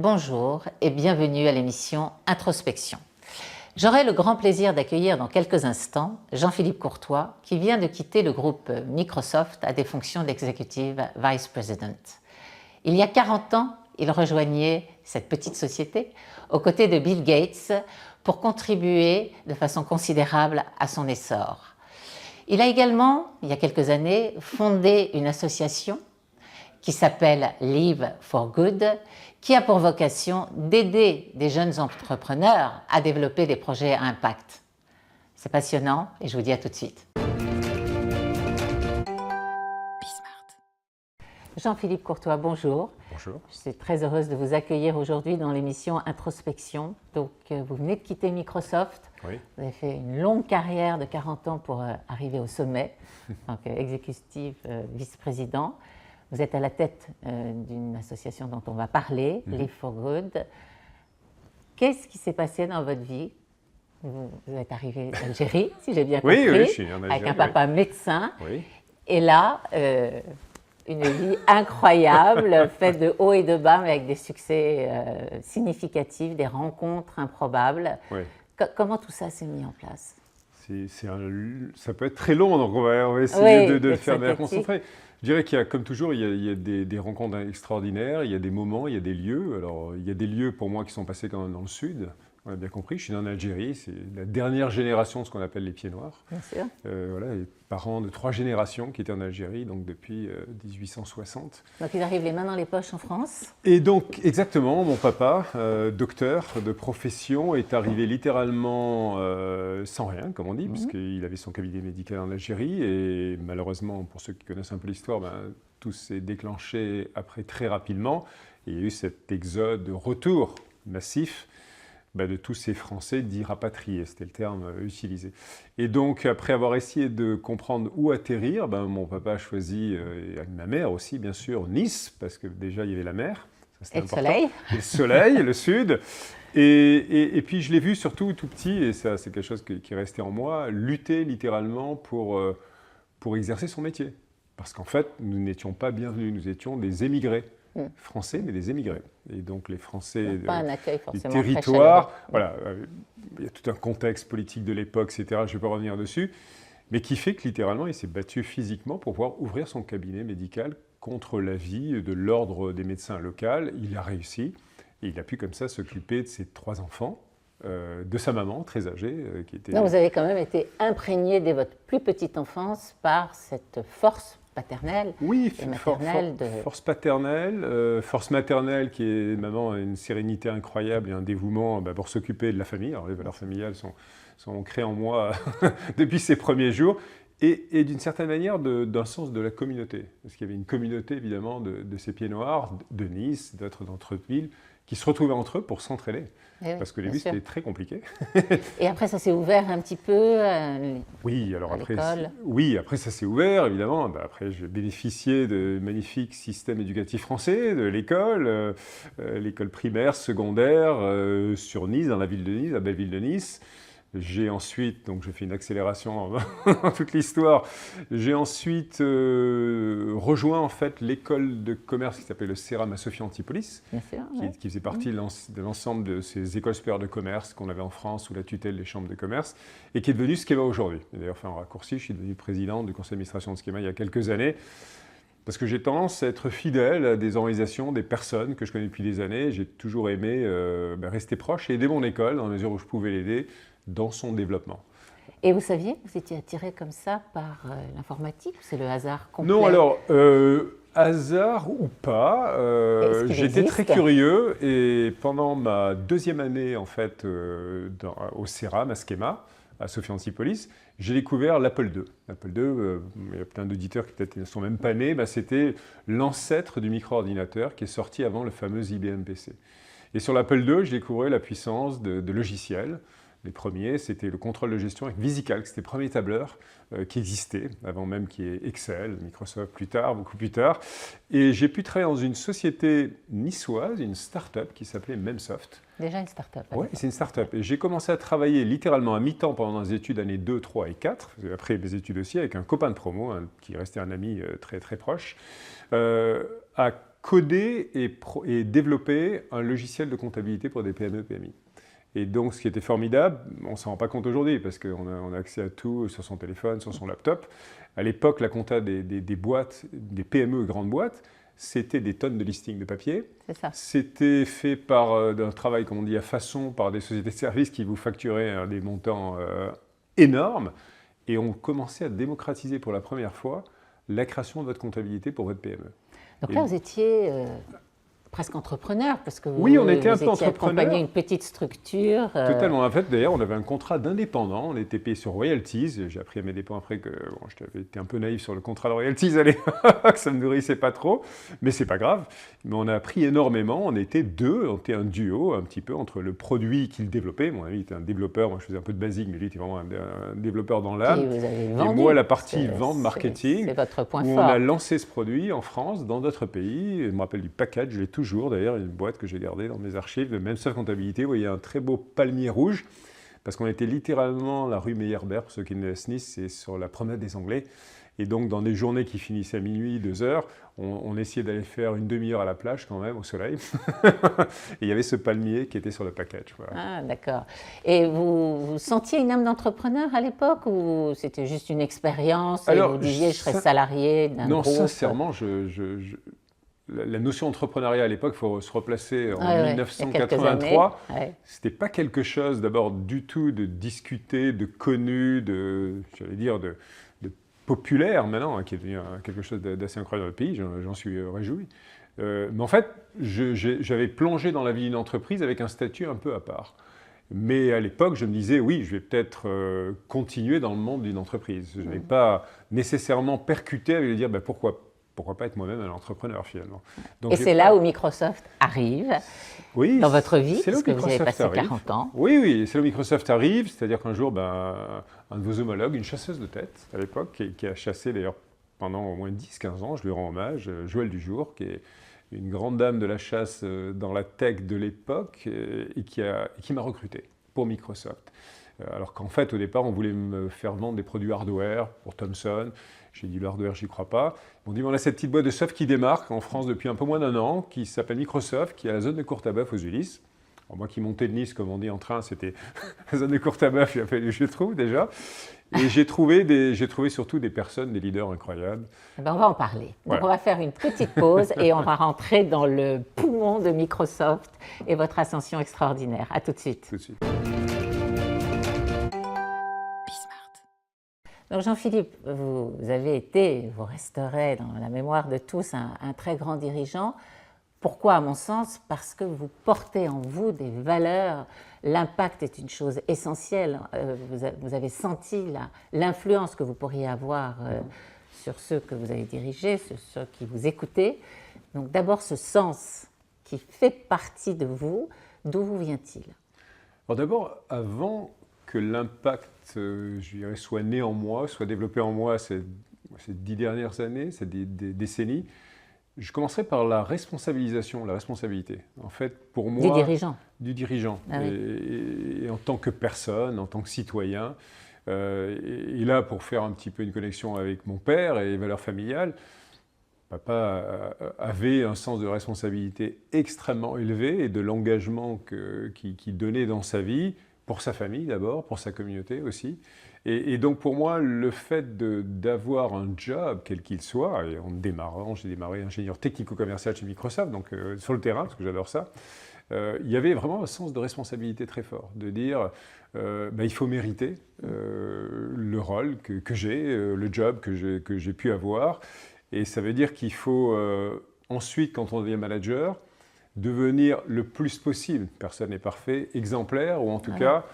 bonjour et bienvenue à l'émission Introspection. J'aurai le grand plaisir d'accueillir dans quelques instants Jean-Philippe Courtois qui vient de quitter le groupe Microsoft à des fonctions d'Executive Vice President. Il y a 40 ans, il rejoignait cette petite société aux côtés de Bill Gates pour contribuer de façon considérable à son essor. Il a également, il y a quelques années, fondé une association qui s'appelle Live for Good, qui a pour vocation d'aider des jeunes entrepreneurs à développer des projets à impact. C'est passionnant et je vous dis à tout de suite. Jean-Philippe Courtois, bonjour. Bonjour. Je suis très heureuse de vous accueillir aujourd'hui dans l'émission Introspection. Donc, vous venez de quitter Microsoft. Oui. Vous avez fait une longue carrière de 40 ans pour arriver au sommet, donc exécutif vice-président. Vous êtes à la tête d'une association dont on va parler, Live for Good. Qu'est-ce qui s'est passé dans votre vie? Vous êtes arrivé d'Algérie, si j'ai bien compris, oui, je suis en Algérie, avec un papa médecin. Oui. Et là, une vie incroyable, faite de hauts et de bas, mais avec des succès significatifs, des rencontres improbables. Oui. Comment tout ça s'est mis en place? Ça peut être très long, donc on va essayer de le faire de manière synthétique. concentrée. Je dirais qu'il y a, comme toujours, il y a des rencontres extraordinaires, il y a des moments, il y a des lieux. Alors, il y a des lieux pour moi qui sont passés quand même dans le sud, on a bien compris. Je suis né en Algérie, c'est la dernière génération de ce qu'on appelle les pieds noirs. Bien sûr. Voilà, les parents de 3 générations qui étaient en Algérie, donc depuis 1860. Donc ils arrivent les mains dans les poches en France. Et donc, exactement, mon papa, docteur de profession, est arrivé littéralement sans rien, comme on dit, puisqu'il avait son cabinet médical en Algérie. Et malheureusement, pour ceux qui connaissent un peu l'histoire, tout s'est déclenché après très rapidement. Et il y a eu cet exode de retour massif de tous ces Français dits rapatriés, c'était le terme utilisé. Et donc, après avoir essayé de comprendre où atterrir, mon papa a choisi, avec ma mère aussi, bien sûr, Nice, parce que déjà, il y avait la mer. Ça, Et le soleil. Et le soleil, le sud. Et puis, je l'ai vu surtout tout petit, et ça, c'est quelque chose qui est resté en moi, lutter littéralement pour exercer son métier. Parce qu'en fait, nous n'étions pas bienvenus, nous étions des émigrés. Français, mais des émigrés. Et donc les Français du territoire, voilà, il y a tout un contexte politique de l'époque, etc., je ne vais pas revenir dessus, mais qui fait que littéralement, il s'est battu physiquement pour pouvoir ouvrir son cabinet médical contre l'avis de l'ordre des médecins locaux. Il a réussi, et il a pu comme ça s'occuper de ses 3 enfants, de sa maman, très âgée, qui était... Donc vous avez quand même été imprégné dès votre plus petite enfance par cette force paternelle et maternelle. Force paternelle, force maternelle qui est, maman a une sérénité incroyable et un dévouement pour s'occuper de la famille. Alors les valeurs familiales sont ancrées en moi depuis ces premiers jours. Et d'une certaine manière, d'un sens de la communauté. Parce qu'il y avait une communauté, évidemment, de ces pieds noirs, de Nice, d'autres villes, qui se retrouvaient entre eux pour s'entraider. Parce que les début, c'était très compliqué. Et après, ça s'est ouvert un petit peu oui, alors à l'école. Oui, après, ça s'est ouvert, évidemment. Après, j'ai bénéficié de magnifiques systèmes éducatifs français, de l'école, l'école primaire, secondaire, sur Nice, dans la ville de Nice, la belle ville de Nice. J'ai ensuite, donc je fais une accélération dans toute l'histoire, j'ai ensuite rejoint en fait l'école de commerce qui s'appelait le CERAM à Sophia Antipolis, qui faisait partie de l'ensemble de ces écoles supérieures de commerce qu'on avait en France sous la tutelle des chambres de commerce et qui est devenue Schema aujourd'hui. D'ailleurs, en raccourci, je suis devenu président du conseil d'administration de Schema il y a quelques années. Parce que j'ai tendance à être fidèle à des organisations, des personnes que je connais depuis des années. J'ai toujours aimé rester proche et aider mon école dans la mesure où je pouvais l'aider dans son développement. Et vous saviez que vous étiez attiré comme ça par l'informatique ou c'est le hasard complet? Non, alors, hasard ou pas, j'étais très curieux et pendant ma 2e année en fait au CERAM, à Schema, à Sophia Antipolis, j'ai découvert l'Apple II. L'Apple II, il y a plein d'auditeurs qui peut-être ne sont même pas nés, c'était l'ancêtre du micro-ordinateur qui est sorti avant le fameux IBM PC. Et sur l'Apple II, j'ai découvert la puissance de logiciels. Les premiers, c'était le contrôle de gestion avec VisiCalc, c'était le premier tableur qui existait, avant même qu'il y ait Excel, Microsoft plus tard, beaucoup plus tard. Et j'ai pu travailler dans une société niçoise, une start-up qui s'appelait Memsoft. Déjà une start-up. Oui, c'est une start-up. Et j'ai commencé à travailler littéralement à mi-temps pendant les études années 2, 3 et 4, après mes études aussi, avec un copain de promo, qui restait un ami très très proche, à codé et développé un logiciel de comptabilité pour des PME, PMI. Et donc, ce qui était formidable, on ne s'en rend pas compte aujourd'hui parce qu'on a accès à tout sur son téléphone, sur son laptop. À l'époque, la compta des boîtes, des PME et grandes boîtes, c'était des tonnes de listings de papier. C'est ça. C'était fait par d'un travail, comme on dit, à façon, par des sociétés de services qui vous facturaient des montants énormes. Et on commençait à démocratiser pour la première fois la création de votre comptabilité pour votre PME. Donc là, vous étiez presque entrepreneur, parce que oui, on était un vous peu étiez accompagné une petite structure. Totalement. En fait, d'ailleurs, on avait un contrat d'indépendant. On était payé sur royalties. J'ai appris à mes dépens après que j'avais été un peu naïf sur le contrat de royalties à l'époque, ça ne me nourrissait pas trop, mais c'est pas grave. Mais on a appris énormément. On était deux, on était un duo un petit peu entre le produit qu'il développait. Mon ami était un développeur, moi je faisais un peu de basique, mais lui était vraiment un développeur dans l'âme. Et moi, la partie vente, marketing, c'est votre point où fort. on a lancé ce produit en France, dans d'autres pays. Je me rappelle du package, je l'ai toujours d'ailleurs, une boîte que j'ai gardée dans mes archives, le même soft comptabilité, où il y a un très beau palmier rouge, parce qu'on était littéralement la rue Meyerbeer, pour ceux qui connaissent Nice, c'est sur la promenade des Anglais. Et donc, dans des journées qui finissaient à minuit, 2 heures, on essayait d'aller faire une demi-heure à la plage quand même, au soleil. Et il y avait ce palmier qui était sur le package. Voilà. Ah, d'accord. Et vous sentiez une âme d'entrepreneur à l'époque, ou c'était juste une expérience et vous disiez je serais salarié d'un groupe? Non, sincèrement, la notion d'entrepreneuriat à l'époque, il faut se replacer en 1983. C'était pas quelque chose d'abord du tout de discuté, de connu, j'allais dire, de populaire maintenant, qui est devenu quelque chose d'assez incroyable dans le pays, j'en suis réjoui. Mais en fait, j'avais plongé dans la vie d'une entreprise avec un statut un peu à part. Mais à l'époque, je me disais, oui, je vais peut-être continuer dans le monde d'une entreprise. Je n'avais pas nécessairement percuté avec le dire, pourquoi pas être moi-même un entrepreneur finalement. Donc, et c'est là où Microsoft arrive dans votre vie, parce que vous avez passé 40 ans. Oui, c'est là où Microsoft arrive, c'est-à-dire qu'un jour, un de vos homologues, une chasseuse de tête à l'époque, qui a chassé d'ailleurs pendant au moins 10-15 ans, je lui rends hommage, Joëlle Dujour, qui est une grande dame de la chasse dans la tech de l'époque et qui m'a recruté pour Microsoft. Alors qu'en fait, au départ, on voulait me faire vendre des produits hardware pour Thomson. J'ai dit, le hardware, j'y crois pas. Ils m'ont dit, on a cette petite boîte de soft qui démarque en France depuis un peu moins d'un an, qui s'appelle Microsoft, qui est à la zone de Courtabœuf aux Ulysses. Alors moi qui montais de Nice, comme on dit en train, c'était la zone de Courtabœuf, il a fallu que je trouve déjà. Et j'ai trouvé surtout des personnes, des leaders incroyables. On va en parler. Donc on va faire une petite pause et on va rentrer dans le poumon de Microsoft et votre ascension extraordinaire. À tout de suite. Tout de suite. Donc Jean-Philippe, vous avez été, vous resterez dans la mémoire de tous un très grand dirigeant. Pourquoi, à mon sens? Parce que vous portez en vous des valeurs. L'impact est une chose essentielle. Vous avez senti l'influence que vous pourriez avoir sur ceux que vous avez dirigés, sur ceux qui vous écoutaient. Donc d'abord ce sens qui fait partie de vous, d'où vous vient-il? Alors d'abord, avant que l'impact, je dirais, soit né en moi, soit développé en moi ces 10 dernières années, ces décennies, je commencerai par la responsabilisation, la responsabilité. En fait, pour moi... Du dirigeant. Ah oui. Et en tant que personne, en tant que citoyen. Et là, pour faire un petit peu une connexion avec mon père et les valeurs familiales, papa avait un sens de responsabilité extrêmement élevé et de l'engagement qu'il donnait dans sa vie, pour sa famille d'abord, pour sa communauté aussi. Et donc pour moi, le fait d'avoir un job, quel qu'il soit, et en démarrant, j'ai démarré ingénieur technico-commercial chez Microsoft, donc sur le terrain, parce que j'adore ça, il y avait vraiment un sens de responsabilité très fort, de dire il faut mériter le rôle que j'ai, le job que j'ai pu avoir. Et ça veut dire qu'il faut ensuite, quand on devient manager, devenir le plus possible, personne n'est parfait, exemplaire, ou en tout cas,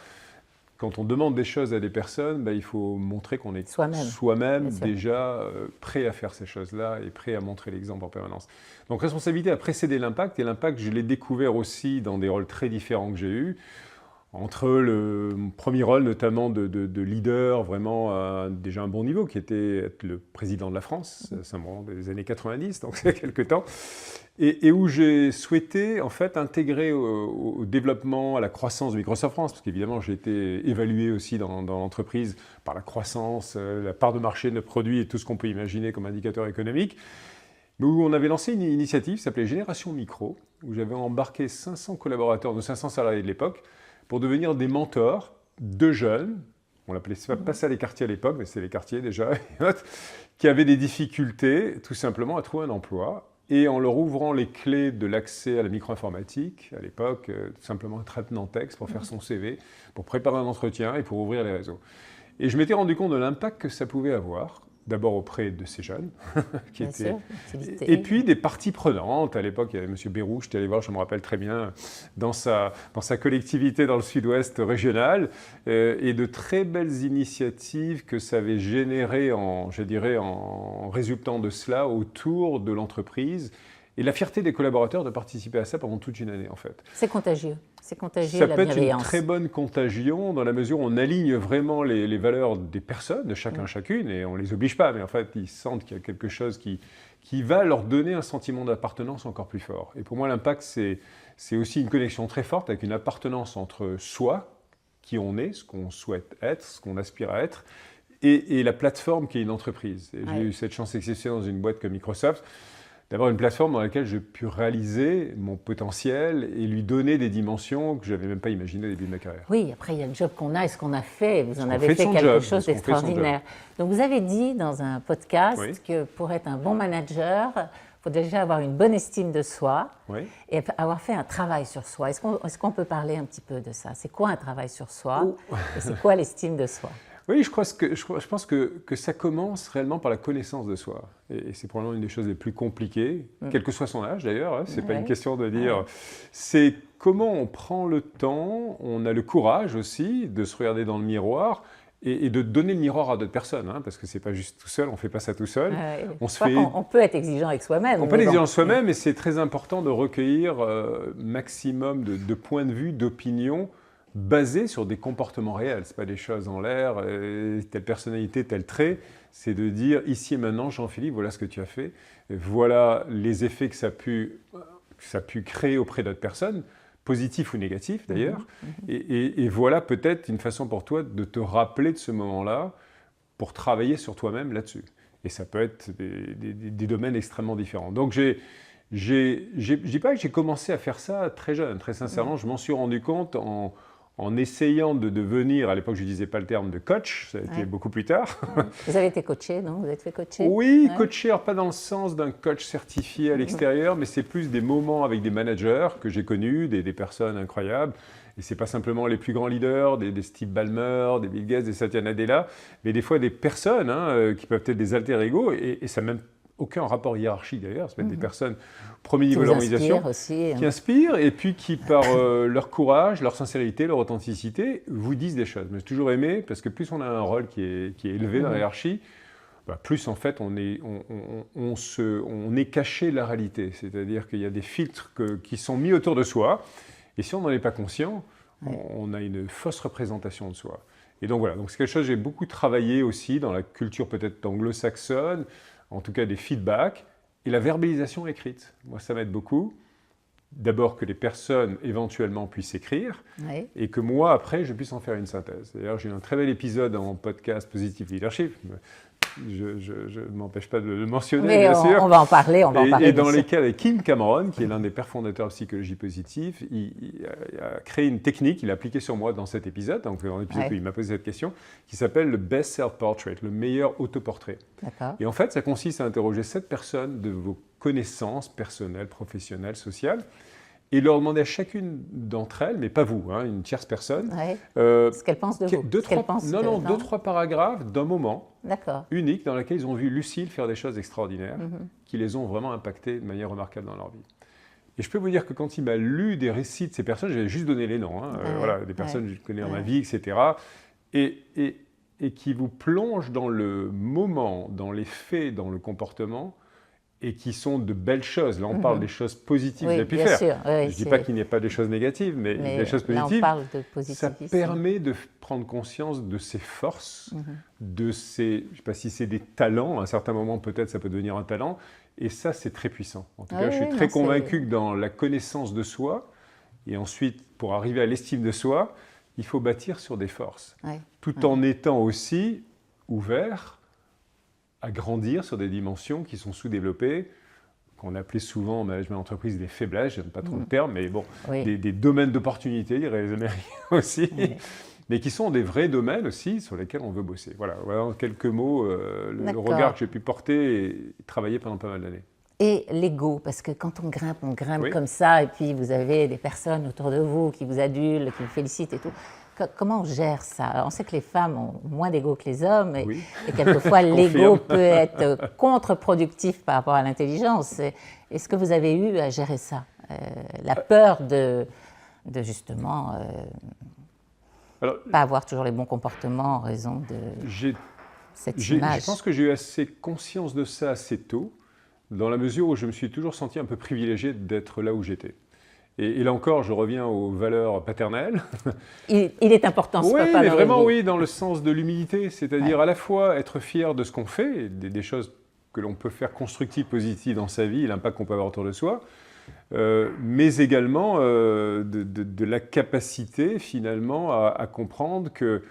quand on demande des choses à des personnes, il faut montrer qu'on est soi-même déjà prêt à faire ces choses-là et prêt à montrer l'exemple en permanence. Donc responsabilité a précédé l'impact, et l'impact, je l'ai découvert aussi dans des rôles très différents que j'ai eus. Entre le premier rôle notamment de leader vraiment déjà un bon niveau, qui était être le président de la France, ça me rend des années 90, donc c'est quelque temps, et où j'ai souhaité en fait intégrer au développement, à la croissance de Microsoft France, parce qu'évidemment j'ai été évalué aussi dans l'entreprise par la croissance, la part de marché de nos produits et tout ce qu'on peut imaginer comme indicateur économique. où on avait lancé une initiative qui s'appelait Génération Micro, où j'avais embarqué 500 collaborateurs, nos 500 salariés de l'époque, pour devenir des mentors de jeunes, on l'appelait pas ça les quartiers à l'époque, mais c'était les quartiers déjà, qui avaient des difficultés tout simplement à trouver un emploi. Et en leur ouvrant les clés de l'accès à la micro-informatique, à l'époque, tout simplement un traitement de texte pour faire son CV, pour préparer un entretien et pour ouvrir les réseaux. Et je m'étais rendu compte de l'impact que ça pouvait avoir, d'abord auprès de ces jeunes, qui étaient, et puis des parties prenantes. À l'époque, il y avait M. Bérou, je suis allé voir, je me rappelle très bien, dans sa collectivité dans le sud-ouest régional, et de très belles initiatives que ça avait générées, en résultant de cela, autour de l'entreprise, et la fierté des collaborateurs de participer à ça pendant toute une année, en fait. C'est contagieux. C'est contagieux, ça la peut être bienveillance. une très bonne contagion dans la mesure où on aligne vraiment les valeurs des personnes, de chacun, chacune, et on ne les oblige pas, mais en fait, ils sentent qu'il y a quelque chose qui va leur donner un sentiment d'appartenance encore plus fort. Et pour moi, l'impact, c'est aussi une connexion très forte avec une appartenance entre soi, qui on est, ce qu'on souhaite être, ce qu'on aspire à être, et la plateforme qui est une entreprise. Et j'ai eu cette chance exceptionnelle dans une boîte comme Microsoft, d'avoir une plateforme dans laquelle j'ai pu réaliser mon potentiel et lui donner des dimensions que je n'avais même pas imaginées au début de ma carrière. Oui, après il y a le job qu'on a et ce qu'on a fait. Vous en avez fait quelque chose d'extraordinaire. Donc vous avez dit dans un podcast que pour être un bon manager, il faut déjà avoir une bonne estime de soi et avoir fait un travail sur soi. Est-ce qu'on peut parler un petit peu de ça? C'est quoi un travail sur soi et c'est quoi l'estime de soi? Oui, je pense que ça commence réellement par la connaissance de soi. Et c'est probablement une des choses les plus compliquées, quel que soit son âge d'ailleurs. Hein, c'est pas une question de dire... C'est comment on prend le temps, on a le courage aussi de se regarder dans le miroir et de donner le miroir à d'autres personnes. Hein, parce que c'est pas juste tout seul, on fait pas ça tout seul. On peut être exigeant avec soi-même. On peut être exigeant avec soi-même, et c'est très important de recueillir maximum de points de vue, d'opinions, basé sur des comportements réels. Ce n'est pas des choses en l'air, telle personnalité, tel trait. C'est de dire, ici et maintenant, Jean-Philippe, voilà ce que tu as fait. Voilà les effets que ça a pu créer auprès d'autres personnes, positifs ou négatifs d'ailleurs. Et voilà peut-être une façon pour toi de te rappeler de ce moment-là pour travailler sur toi-même là-dessus. Et ça peut être des domaines extrêmement différents. Donc je dis pas que j'ai commencé à faire ça très jeune. Très sincèrement, je m'en suis rendu compte en essayant de devenir, à l'époque je ne disais pas le terme de coach, ça a été beaucoup plus tard. Vous avez été coaché, non? Vous êtes fait coacher? Oui, coaché, alors pas dans le sens d'un coach certifié à l'extérieur, mais c'est plus des moments avec des managers que j'ai connus, des personnes incroyables. Et ce n'est pas simplement les plus grands leaders, des Steve Ballmer, des Bill Gates, des Satya Nadella, mais des fois des personnes qui peuvent être des alter ego, et ça n'a même aucun rapport hiérarchique d'ailleurs, ça peut être des personnes premier niveau de l'organisation qui inspirent et puis qui par leur courage, leur sincérité, leur authenticité vous disent des choses. Mais j'ai toujours aimé parce que plus on a un rôle qui est élevé dans la hiérarchie, plus en fait on est caché de la réalité. C'est-à-dire qu'il y a des filtres qui sont mis autour de soi et si on n'en est pas conscient, on a une fausse représentation de soi. Et donc voilà, donc c'est quelque chose que j'ai beaucoup travaillé aussi dans la culture peut-être anglo-saxonne, en tout cas des feedbacks, et la verbalisation écrite. Moi, ça m'aide beaucoup. D'abord que les personnes éventuellement puissent écrire, et que moi, après, je puisse en faire une synthèse. D'ailleurs, j'ai eu un très bel épisode en podcast Positive Leadership. Je ne m'empêche pas de le mentionner, mais bien sûr. On va en parler. Et dans lesquels, avec Kim Cameron, qui est l'un des pères fondateurs de psychologie positive, il a créé une technique, il l'a appliquée sur moi dans cet épisode, donc dans l'épisode où il m'a posé cette question, qui s'appelle le Best Self-Portrait, le meilleur autoportrait. Et en fait, ça consiste à interroger 7 personnes de vos connaissances personnelles, professionnelles, sociales, et leur demander à chacune d'entre elles, mais pas vous, hein, une tierce personne, ce qu'elle pense de vous. Deux, trois paragraphes d'un moment unique dans lequel ils ont vu Lucille faire des choses extraordinaires qui les ont vraiment impactés de manière remarquable dans leur vie. Et je peux vous dire que quand il m'a lu des récits de ces personnes, j'avais juste donné les noms, des personnes que je connais dans ma vie, etc., et qui vous plongent dans le moment, dans les faits, dans le comportement, et qui sont de belles choses. Là, on parle des choses positives qu'il a pu faire. Sûr, je ne dis pas qu'il n'y ait pas des choses négatives, mais des choses positives. Là, on parle de ça permet de prendre conscience de ses forces, de ses, je ne sais pas si c'est des talents, à un certain moment peut-être ça peut devenir un talent, et ça c'est très puissant. En tout cas, je suis très convaincu que dans la connaissance de soi, et ensuite pour arriver à l'estime de soi, il faut bâtir sur des forces, tout en étant aussi ouvert à grandir sur des dimensions qui sont sous-développées. qu'on appelait souvent en management d'entreprise des faiblesses, je n'aime pas trop le terme, mais bon, Oui. des domaines d'opportunité, diraient les Américains aussi, Oui. mais qui sont des vrais domaines aussi sur lesquels on veut bosser. Voilà en quelques mots le D'accord. regard que j'ai pu porter et travailler pendant pas mal d'années. Et l'ego, parce que quand on grimpe Oui. comme ça, et puis vous avez des personnes autour de vous qui vous adulent, qui vous félicitent et tout. Comment on gère ça? Alors, on sait que les femmes ont moins d'ego que les hommes, et, Oui. et quelquefois Je l'ego confirme. peut être contre-productif par rapport à l'intelligence. Est-ce que vous avez eu à gérer ça? La peur de justement Alors, pas avoir toujours les bons comportements en raison de cette je image. pense que j'ai eu assez conscience de ça assez tôt, dans la mesure où je me suis toujours senti un peu privilégié d'être là où j'étais. Et là encore, je reviens aux valeurs paternelles. Il est important ce Oui, papa mais dans vraiment votre vie. oui, dans le sens de l'humilité, c'est-à-dire à la fois être fier de ce qu'on fait, des choses que l'on peut faire constructives, positives dans sa vie, l'impact qu'on peut avoir autour de soi, mais également de la capacité finalement à comprendre que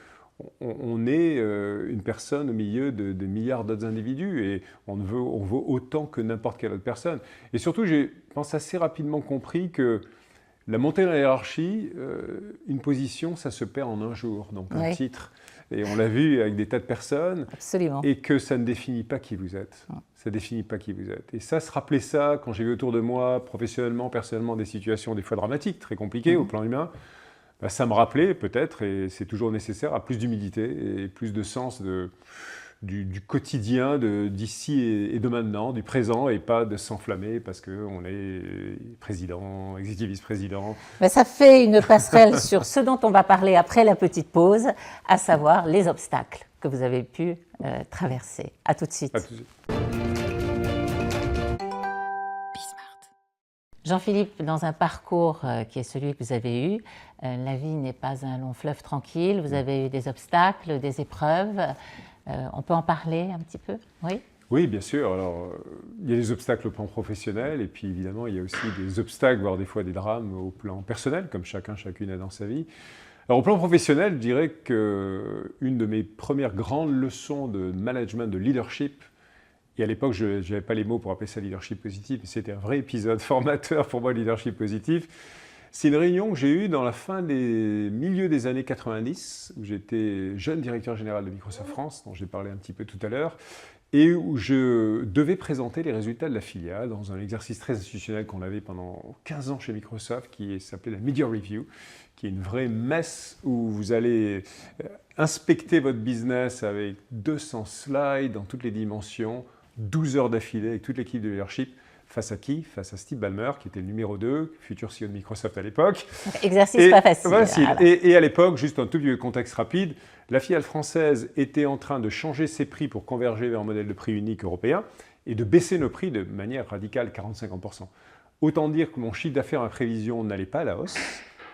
on est une personne au milieu de milliards d'autres individus et on vaut autant que n'importe quelle autre personne. Et surtout, j'ai, je pense, assez rapidement compris que la montée dans la hiérarchie, une position, ça se perd en un jour, donc un Oui. titre. Et on l'a vu avec des tas de personnes, Absolument. et que ça ne définit pas qui vous êtes. Ça ne définit pas qui vous êtes. Et ça, se rappeler ça, quand j'ai vu autour de moi, professionnellement, personnellement, des situations des fois dramatiques, très compliquées au plan humain, bah, ça me rappelait peut-être, et c'est toujours nécessaire, à plus d'humilité et plus de sens du quotidien, d'ici et de maintenant, du présent, et pas de s'enflammer parce qu'on est président, exécutif vice-président. Mais ça fait une passerelle sur ce dont on va parler après la petite pause, à savoir les obstacles que vous avez pu traverser. À tout de suite. À tout de suite. Jean-Philippe, dans un parcours qui est celui que vous avez eu, la vie n'est pas un long fleuve tranquille, vous avez eu des obstacles, des épreuves. On peut en parler un petit peu? Oui. Oui, bien sûr. Alors, il y a des obstacles au plan professionnel, et puis évidemment, il y a aussi des obstacles, voire des fois des drames au plan personnel, comme chacune a dans sa vie. Alors, au plan professionnel, je dirais qu'une de mes premières grandes leçons de management, de leadership, et à l'époque, je n'avais pas les mots pour appeler ça leadership positif, mais c'était un vrai épisode formateur pour moi, leadership positif. C'est une réunion que j'ai eue dans la fin des milieux des années 90, où j'étais jeune directeur général de Microsoft France, dont j'ai parlé un petit peu tout à l'heure, et où je devais présenter les résultats de la filiale dans un exercice très institutionnel qu'on avait pendant 15 ans chez Microsoft, qui s'appelait la Media Review, qui est une vraie messe où vous allez inspecter votre business avec 200 slides dans toutes les dimensions, 12 heures d'affilée avec toute l'équipe de leadership. Face à qui? Face à Steve Ballmer, qui était le numéro 2, futur CEO de Microsoft à l'époque. Exercice pas facile. Voilà. Et à l'époque, juste un tout petit contexte rapide, la filiale française était en train de changer ses prix pour converger vers un modèle de prix unique européen et de baisser nos prix de manière radicale, 40-50%. Autant dire que mon chiffre d'affaires en prévision n'allait pas à la hausse,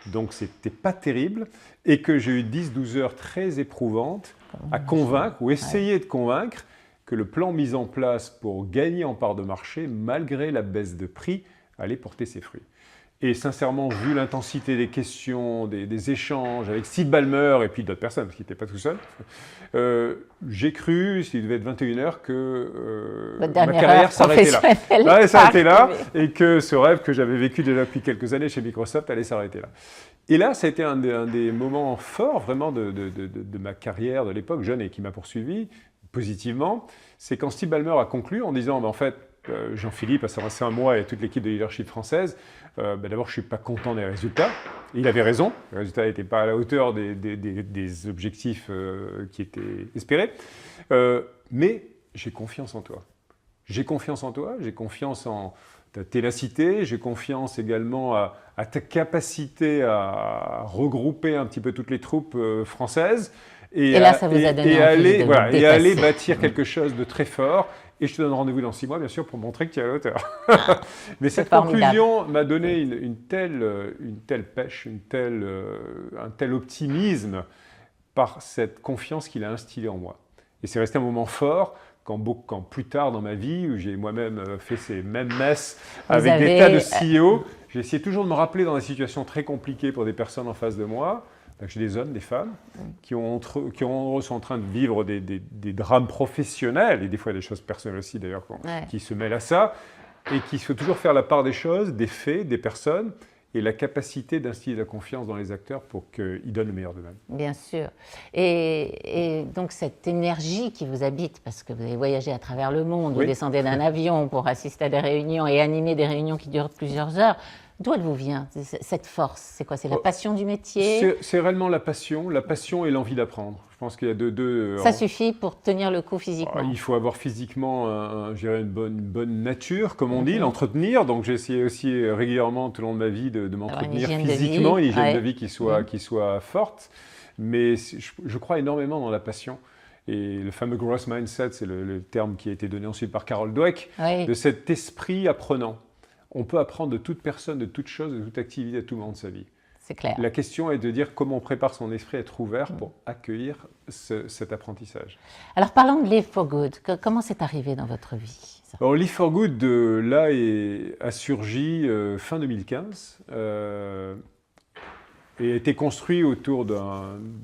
donc c'était pas terrible, et que j'ai eu 10-12 heures très éprouvantes à convaincre ou essayer de convaincre que le plan mis en place pour gagner en part de marché, malgré la baisse de prix, allait porter ses fruits. Et sincèrement, vu l'intensité des questions, des échanges avec Steve Ballmer et puis d'autres personnes, parce qu'il n'était pas tout seul, j'ai cru, s'il devait être 21h, que ma carrière s'arrêtait là. Elle s'arrêtait là, et que ce rêve que j'avais vécu déjà depuis quelques années chez Microsoft allait s'arrêter là. Et là, ça a été un des moments forts vraiment de ma carrière de l'époque, jeune, et qui m'a poursuivi positivement, c'est quand Steve Ballmer a conclu en disant en fait, Jean-Philippe a s'adressé à moi et à toute l'équipe de leadership française, d'abord je ne suis pas content des résultats. Et il avait raison, les résultats n'étaient pas à la hauteur des objectifs qui étaient espérés, mais j'ai confiance en toi. J'ai confiance en toi, j'ai confiance en ta ténacité, j'ai confiance également à ta capacité à regrouper un petit peu toutes les troupes françaises. Et là, ça vous a donné envie de vous dépasser. Et aller bâtir quelque chose de très fort. Et je te donne rendez-vous dans 6 mois, bien sûr, pour montrer que tu es à la hauteur. Mais cette conclusion m'a donné une telle pêche, un tel optimisme par cette confiance qu'il a instillée en moi. Et c'est resté un moment fort quand plus tard dans ma vie, où j'ai moi-même fait ces mêmes messes avec des tas de CEO, j'ai essayé toujours de me rappeler dans des situations très compliquées pour des personnes en face de moi. J'ai des hommes, des femmes qui sont en train de vivre des drames professionnels et des fois des choses personnelles aussi d'ailleurs qui se mêlent à ça. et qu'il faut toujours faire la part des choses, des faits, des personnes, et la capacité d'instiller la confiance dans les acteurs pour qu'ils donnent le meilleur d'eux-mêmes. Bien sûr. Et donc cette énergie qui vous habite, parce que vous avez voyagé à travers le monde, vous descendez d'un avion pour assister à des réunions et animer des réunions qui durent plusieurs heures, d'où elle vous vient, cette force? C'est quoi? C'est la passion du métier? C'est réellement la passion et l'envie d'apprendre. Je pense qu'il y a deux. Ça suffit pour tenir le coup physiquement? Il faut avoir physiquement je dirais une bonne nature, comme on dit, l'entretenir. Donc j'ai essayé aussi régulièrement tout au long de ma vie de m'entretenir physiquement, une hygiène de vie qui soit forte. Mais je crois énormément dans la passion. Et le fameux growth mindset, c'est le terme qui a été donné ensuite par Carol Dweck, de cet esprit apprenant. On peut apprendre de toute personne, de toute chose, de toute activité à tout moment de sa vie. C'est clair. La question est de dire comment on prépare son esprit à être ouvert pour accueillir cet apprentissage. Alors parlons de Live for Good. Comment c'est arrivé dans votre vie, ça? Alors Live for Good, là, a surgi fin 2015 et a été construit autour d'une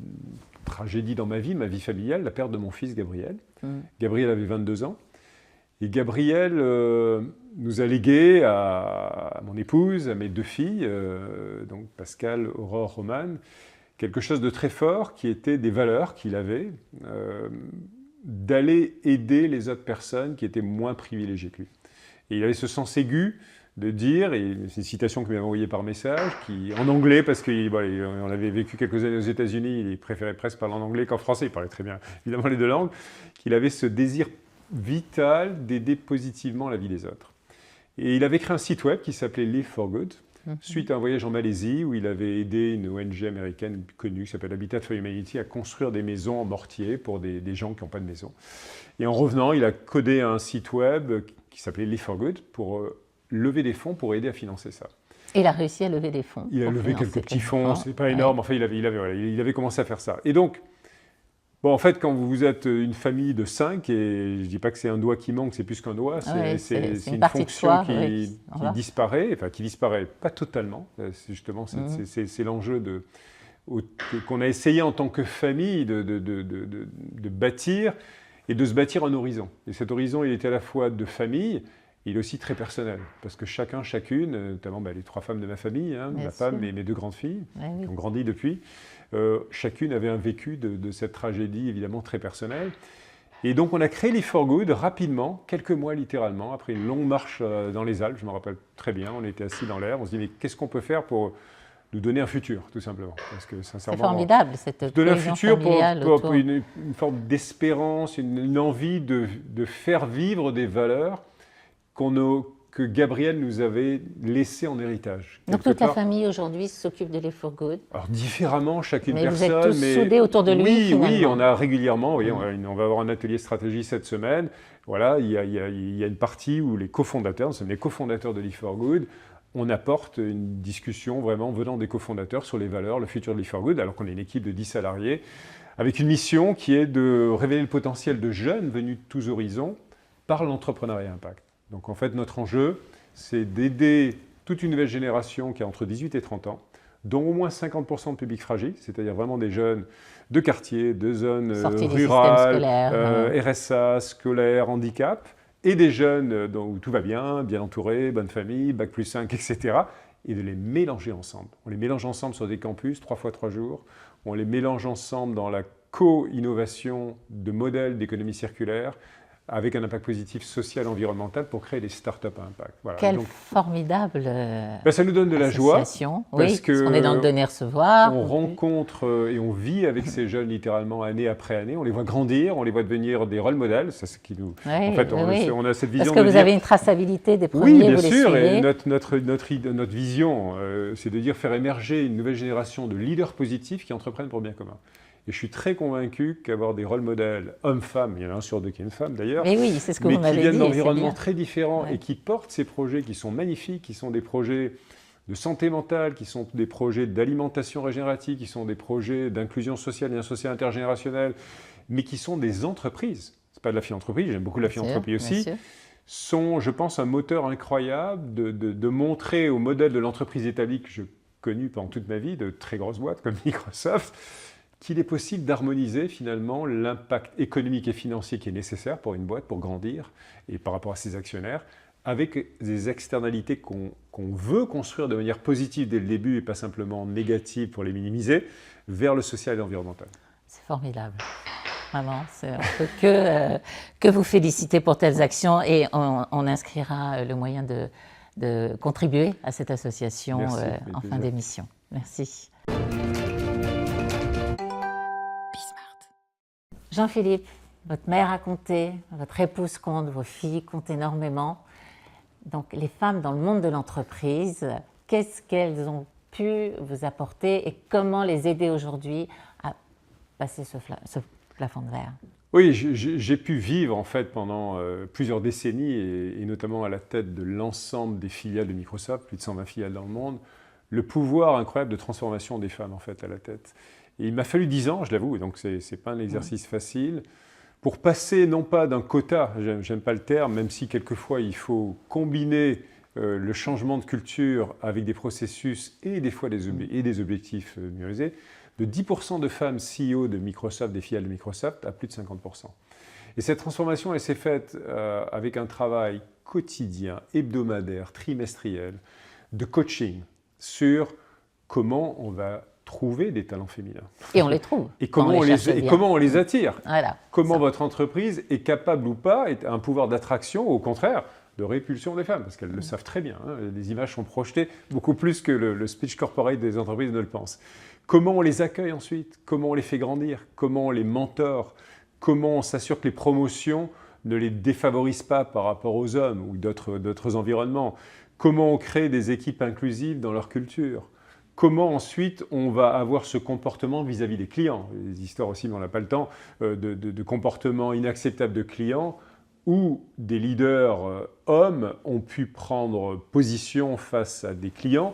tragédie dans ma vie familiale, la perte de mon fils Gabriel. Gabriel avait 22 ans. Et Gabriel nous a légué à mon épouse, à mes 2 filles, donc Pascal, Aurore, Romane, quelque chose de très fort qui était des valeurs qu'il avait, d'aller aider les autres personnes qui étaient moins privilégiées que lui. Et il avait ce sens aigu de dire, et c'est une citation qu'il m'avait envoyée par message, en anglais, parce qu'on avait vécu quelques années aux États-Unis, il préférait presque parler en anglais qu'en français, il parlait très bien évidemment les 2 langues, qu'il avait ce désir vital d'aider positivement la vie des autres. Et il avait créé un site web qui s'appelait Live for Good, suite à un voyage en Malaisie où il avait aidé une ONG américaine connue qui s'appelle Habitat for Humanity à construire des maisons en mortier pour des gens qui n'ont pas de maison. Et en revenant, il a codé un site web qui s'appelait Live for Good pour lever des fonds pour aider à financer ça. Et il a réussi à lever des fonds. Il a levé quelques petits fonds, c'est pas énorme, enfin il avait commencé à faire ça. Et donc, en fait, quand vous êtes une famille de 5, et je ne dis pas que c'est un doigt qui manque, c'est plus qu'un doigt, c'est une fonction qui disparaît, qui disparaît pas totalement. C'est justement c'est l'enjeu qu'on a essayé en tant que famille de bâtir et de se bâtir un horizon. Et cet horizon, il était à la fois de famille, il est aussi très personnel, parce que chacune, notamment les 3 femmes de ma famille, ma femme et mes 2 grandes filles, qui ont grandi depuis, chacune avait un vécu de cette tragédie évidemment très personnelle. Et donc on a créé Live for Good rapidement, quelques mois littéralement, après une longue marche dans les Alpes, je me rappelle très bien, on était assis dans l'air, on se dit mais qu'est-ce qu'on peut faire pour nous donner un futur, tout simplement. Parce que sincèrement, c'est formidable, cette donner un futur pour une forme d'espérance, une envie de faire vivre des valeurs que Gabriel nous avait laissées en héritage. Donc toute la famille aujourd'hui s'occupe de Live for Good? Alors différemment, chacune personne. Vous êtes tous soudés autour de lui, finalement. Oui, on a régulièrement, on va avoir un atelier stratégie cette semaine. Voilà, il y a une partie où les cofondateurs, nous sommes les cofondateurs de Live for Good, on apporte une discussion vraiment venant des cofondateurs sur les valeurs, le futur de Live for Good, alors qu'on est une équipe de 10 salariés, avec une mission qui est de révéler le potentiel de jeunes venus de tous horizons par l'entrepreneuriat impact. Donc en fait, notre enjeu, c'est d'aider toute une nouvelle génération qui a entre 18 et 30 ans, dont au moins 50% de public fragile, c'est-à-dire vraiment des jeunes de quartier, de zones rurales, RSA, scolaire, handicap, et des jeunes où tout va bien entourés, bonne famille, Bac+5, etc., et de les mélanger ensemble. On les mélange ensemble sur des campus, 3 fois 3 jours, on les mélange ensemble dans la co-innovation de modèles d'économie circulaire, avec un impact positif social, environnemental, pour créer des startups à impact. Voilà. Quelle formidable ça nous donne de la joie, parce qu'on est dans le donner-recevoir. On rencontre et on vit avec ces jeunes littéralement année après année. On les voit grandir, on les voit devenir des rôles modèles. C'est ce qui nous. En fait, on a cette vision. Parce que vous avez une traçabilité des premiers. Oui, bien sûr. Et notre vision, c'est de dire faire émerger une nouvelle génération de leaders positifs qui entreprennent pour le bien commun. Et je suis très convaincu qu'avoir des rôles modèles hommes-femmes, il y en a un sur 2 qui est une femme d'ailleurs, mais oui, c'est ce que vous m'avez dit, qui viennent d'environnements très différents et qui portent ces projets qui sont magnifiques, qui sont des projets de santé mentale, qui sont des projets d'alimentation régénérative, qui sont des projets d'inclusion sociale et sociale intergénérationnelle, mais qui sont des entreprises. Ce n'est pas de la philanthropie, j'aime beaucoup la philanthropie aussi. Sont, je pense, un moteur incroyable de montrer au modèle de l'entreprise établie que j'ai connu pendant toute ma vie, de très grosses boîtes comme Microsoft, qu'il est possible d'harmoniser finalement l'impact économique et financier qui est nécessaire pour une boîte pour grandir et par rapport à ses actionnaires avec des externalités qu'on veut construire de manière positive dès le début et pas simplement négative pour les minimiser, vers le social et l'environnemental. C'est formidable. Vraiment, on ne peut que vous féliciter pour telles actions et on inscrira le moyen de contribuer à cette association en fin d'émission. Merci. Jean-Philippe, votre mère a compté, votre épouse compte, vos filles comptent énormément. Donc les femmes dans le monde de l'entreprise, qu'est-ce qu'elles ont pu vous apporter et comment les aider aujourd'hui à passer ce plafond de verre? Oui, j'ai pu vivre en fait pendant plusieurs décennies et notamment à la tête de l'ensemble des filiales de Microsoft, plus de 120 filiales dans le monde, le pouvoir incroyable de transformation des femmes en fait à la tête. Et il m'a fallu 10 ans, je l'avoue, donc c'est pas un exercice facile, pour passer non pas d'un quota, j'aime pas le terme, même si quelquefois il faut combiner le changement de culture avec des processus et des fois des objectifs numérisés, de 10% de femmes CEO de Microsoft, des filiales de Microsoft, à plus de 50%. Et cette transformation, elle s'est faite avec un travail quotidien, hebdomadaire, trimestriel, de coaching sur comment on va trouver des talents féminins. Et on les trouve. Et comment on les attire. Voilà, comment votre entreprise est capable ou pas, a un pouvoir d'attraction, ou au contraire, de répulsion des femmes, parce qu'elles le savent très bien. Hein, les images sont projetées beaucoup plus que le speech corporate des entreprises ne le pense. Comment on les accueille ensuite? Comment on les fait grandir? Comment on les mentore? Comment on s'assure que les promotions ne les défavorisent pas par rapport aux hommes ou d'autres environnements? Comment on crée des équipes inclusives dans leur culture? Comment ensuite on va avoir ce comportement vis-à-vis des clients? Les histoires aussi, mais on n'a pas le temps, de comportements inacceptables de clients où des leaders hommes ont pu prendre position face à des clients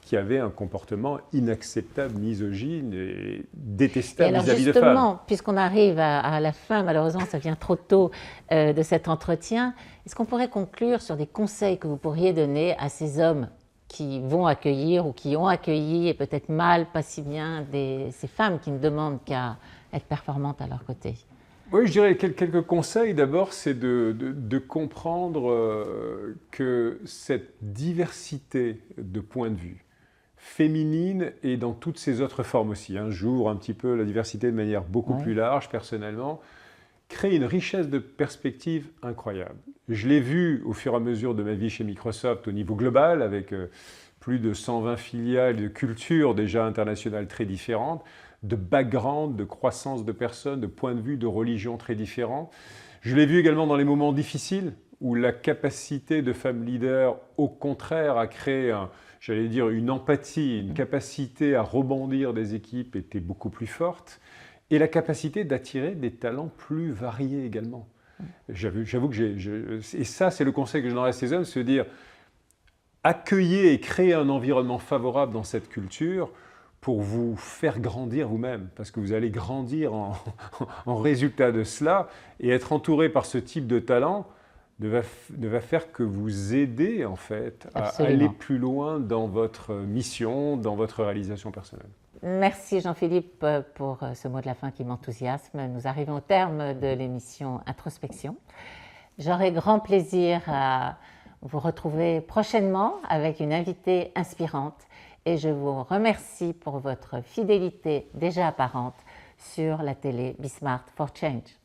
qui avaient un comportement inacceptable, misogyne et détestable vis-à-vis de femmes. Justement, puisqu'on arrive à la fin, malheureusement ça vient trop tôt de cet entretien, est-ce qu'on pourrait conclure sur des conseils que vous pourriez donner à ces hommes qui vont accueillir ou qui ont accueilli, et peut-être mal, pas si bien, ces femmes qui ne demandent qu'à être performantes à leur côté? Oui, je dirais quelques conseils. D'abord, c'est de comprendre que cette diversité de points de vue féminine et dans toutes ses autres formes aussi, hein, j'ouvre un petit peu la diversité de manière beaucoup plus large personnellement, crée une richesse de perspectives incroyable. Je l'ai vu au fur et à mesure de ma vie chez Microsoft au niveau global, avec plus de 120 filiales de cultures déjà internationales très différentes, de background, de croissance de personnes, de points de vue, de religions très différents. Je l'ai vu également dans les moments difficiles, où la capacité de femmes leaders, au contraire, à créer, j'allais dire, une empathie, une capacité à rebondir des équipes était beaucoup plus forte, et la capacité d'attirer des talents plus variés également. J'avoue que et ça, c'est le conseil que je donnerais à ces hommes, se dire, accueillez et créez un environnement favorable dans cette culture pour vous faire grandir vous-même, parce que vous allez grandir en résultat de cela, et être entouré par ce type de talent va faire que vous aidez en fait à aller plus loin dans votre mission, dans votre réalisation personnelle. Merci Jean-Philippe pour ce mot de la fin qui m'enthousiasme. Nous arrivons au terme de l'émission Introspection. J'aurai grand plaisir à vous retrouver prochainement avec une invitée inspirante et je vous remercie pour votre fidélité déjà apparente sur la télé Be Smart for Change.